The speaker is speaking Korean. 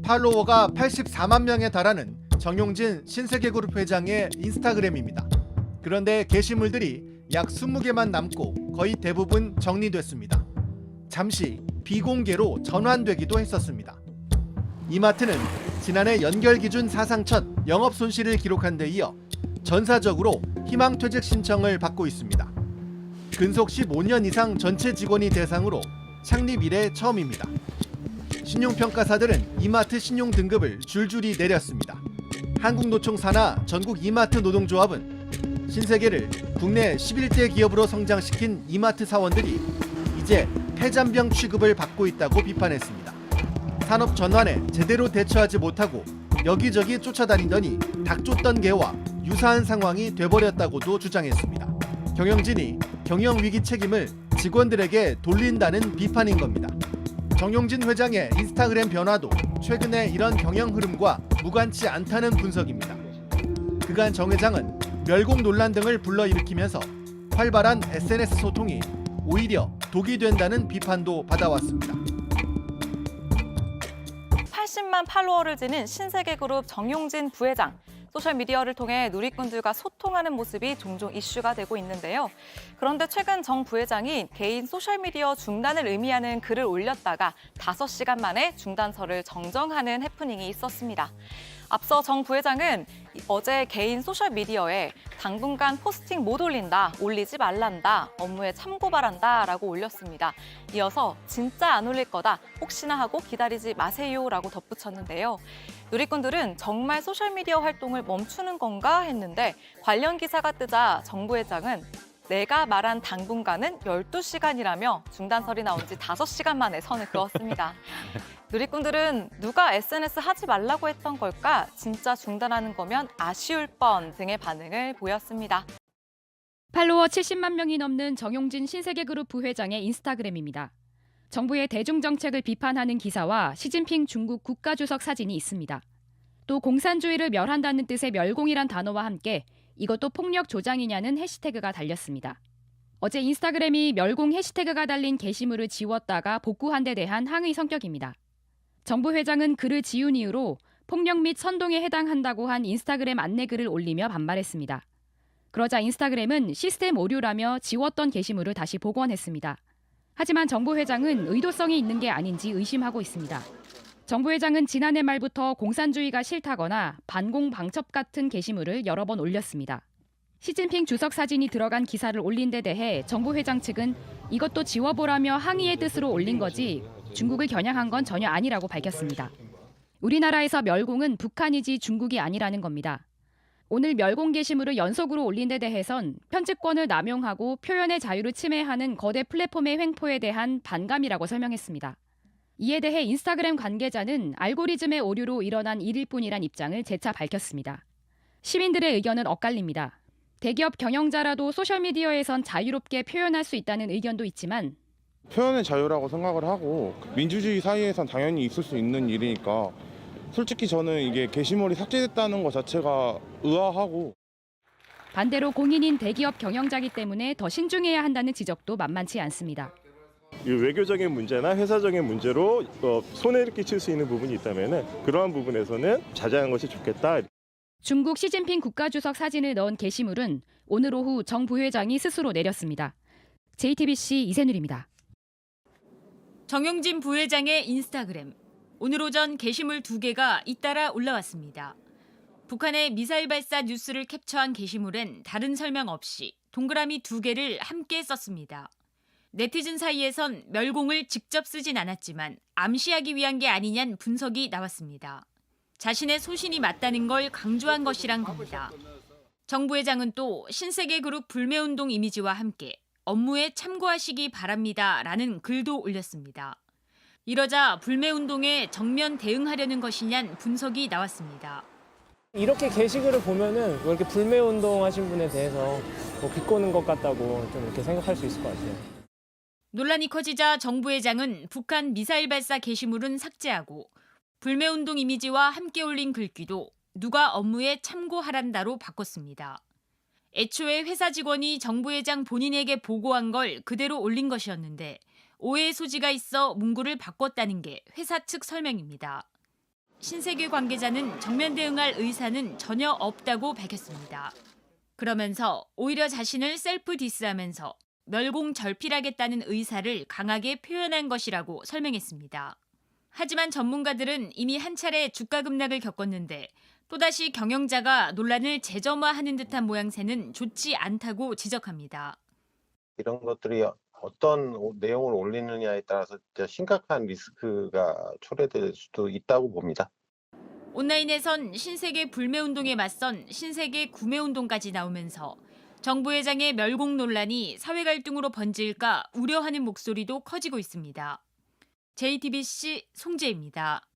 팔로워가 84만 명에 달하는 정용진 신세계그룹 회장의 인스타그램입니다. 그런데 게시물들이 약 20개만 남고 거의 대부분 정리됐습니다. 잠시 비공개로 전환되기도 했었습니다. 이마트는 지난해 연결 기준 사상 첫 영업 손실을 기록한 데 이어 전사적으로 희망퇴직 신청을 받고 있습니다. 근속 15년 이상 전체 직원이 대상으로 창립 이래 처음입니다. 신용평가사들은 이마트 신용 등급을 줄줄이 내렸습니다. 한국노총 산하 전국 이마트 노동조합은 신세계를 국내 11대 기업으로 성장시킨 이마트 사원들이 이제 폐잔병 취급을 받고 있다고 비판했습니다. 산업 전환에 제대로 대처하지 못하고 여기저기 쫓아다니더니 닥쳤던 개와 유사한 상황이 돼버렸다고도 주장했습니다. 경영진이 경영 위기 책임을 직원들에게 돌린다는 비판인 겁니다. 정용진 회장의 인스타그램 변화도 최근에 이런 경영 흐름과 무관치 않다는 분석입니다. 그간 정 회장은 멸공 논란 등을 불러일으키면서 활발한 SNS 소통이 오히려 독이 된다는 비판도 받아왔습니다. 80만 팔로워를 지닌 신세계그룹 정용진 부회장. 소셜미디어를 통해 누리꾼들과 소통하는 모습이 종종 이슈가 되고 있는데요. 그런데 최근 정 부회장이 개인 소셜미디어 중단을 의미하는 글을 올렸다가 5시간 만에 중단서를 정정하는 해프닝이 있었습니다. 앞서 정 부회장은 어제 개인 소셜미디어에 당분간 포스팅 못 올린다, 올리지 말란다, 업무에 참고 바란다 라고 올렸습니다. 이어서 진짜 안 올릴 거다, 혹시나 하고 기다리지 마세요 라고 덧붙였는데요. 누리꾼들은 정말 소셜미디어 활동을 멈추는 건가 했는데 관련 기사가 뜨자 정 부회장은 내가 말한 당분간은 12시간이라며 중단설이 나온 지 5시간 만에 선을 그었습니다. 누리꾼들은 누가 SNS 하지 말라고 했던 걸까? 진짜 중단하는 거면 아쉬울 뻔 등의 반응을 보였습니다. 팔로워 70만 명이 넘는 정용진 신세계그룹 부회장의 인스타그램입니다. 정부의 대중정책을 비판하는 기사와 시진핑 중국 국가주석 사진이 있습니다. 또 공산주의를 멸한다는 뜻의 멸공이란 단어와 함께 이것도 폭력 조장이냐는 해시태그가 달렸습니다. 어제 인스타그램이 멸공 해시태그가 달린 게시물을 지웠다가 복구한 데 대한 항의 성격입니다. 정부 회장은 글을 지운 이유로 폭력 및 선동에 해당한다고 한 인스타그램 안내글을 올리며 반발했습니다. 그러자 인스타그램은 시스템 오류라며 지웠던 게시물을 다시 복원했습니다. 하지만 정부 회장은 의도성이 있는 게 아닌지 의심하고 있습니다. 정부 회장은 지난해 말부터 공산주의가 싫다거나 반공 방첩 같은 게시물을 여러 번 올렸습니다. 시진핑 주석 사진이 들어간 기사를 올린 데 대해 정부 회장 측은 이것도 지워보라며 항의의 뜻으로 올린 거지 중국을 겨냥한 건 전혀 아니라고 밝혔습니다. 우리나라에서 멸공은 북한이지 중국이 아니라는 겁니다. 오늘 멸공 게시물을 연속으로 올린 데 대해선 편집권을 남용하고 표현의 자유를 침해하는 거대 플랫폼의 횡포에 대한 반감이라고 설명했습니다. 이에 대해 인스타그램 관계자는 알고리즘의 오류로 일어난 일일 뿐이란 입장을 재차 밝혔습니다. 시민들의 의견은 엇갈립니다. 대기업 경영자라도 소셜미디어에선 자유롭게 표현할 수 있다는 의견도 있지만 표현의 자유라고 생각을 하고 민주주의 사이에선 당연히 있을 수 있는 일이니까 솔직히 저는 이게 게시물이 삭제됐다는 것 자체가 의아하고 반대로 공인인 대기업 경영자이기 때문에 더 신중해야 한다는 지적도 만만치 않습니다. 이 외교적인 문제나 회사적인 문제로 손해를 끼칠 수 있는 부분이 있다면 그러한 부분에서는 자제하는 것이 좋겠다. 중국 시진핑 국가주석 사진을 넣은 게시물은 오늘 오후 정 부회장이 스스로 내렸습니다. JTBC 이세누리입니다. 정용진 부회장의 인스타그램. 오늘 오전 게시물 2개가 잇따라 올라왔습니다. 북한의 미사일 발사 뉴스를 캡처한 게시물엔 다른 설명 없이 동그라미 2개를 함께 썼습니다. 네티즌 사이에선 멸공을 직접 쓰진 않았지만 암시하기 위한 게 아니냐는 분석이 나왔습니다. 자신의 소신이 맞다는 걸 강조한 것이란 겁니다. 정 부회장은 또 신세계그룹 불매운동 이미지와 함께 업무에 참고하시기 바랍니다라는 글도 올렸습니다. 이러자 불매운동에 정면 대응하려는 것이냐는 분석이 나왔습니다. 이렇게 게시글을 보면은 이렇게 불매운동 하신 분에 대해서 비꼬는 것 같다고 좀 이렇게 생각할 수 있을 것 같아요. 논란이 커지자 정 부회장은 북한 미사일 발사 게시물은 삭제하고 불매운동 이미지와 함께 올린 글귀도 누가 업무에 참고하란다로 바꿨습니다. 애초에 회사 직원이 정 부회장 본인에게 보고한 걸 그대로 올린 것이었는데 오해의 소지가 있어 문구를 바꿨다는 게 회사 측 설명입니다. 신세계 관계자는 정면 대응할 의사는 전혀 없다고 밝혔습니다. 그러면서 오히려 자신을 셀프 디스하면서 멸공절필하겠다는 의사를 강하게 표현한 것이라고 설명했습니다. 하지만 전문가들은 이미 한 차례 주가 급락을 겪었는데 또다시 경영자가 논란을 재점화하는 듯한 모양새는 좋지 않다고 지적합니다. 이런 것들이 어떤 내용을 올리느냐에 따라서 진짜 심각한 리스크가 초래될 수도 있다고 봅니다. 온라인에선 신세계 불매운동에 맞선 신세계 구매운동까지 나오면서 정 부회장의 멸공 논란이 사회 갈등으로 번질까 우려하는 목소리도 커지고 있습니다. JTBC 송재입니다.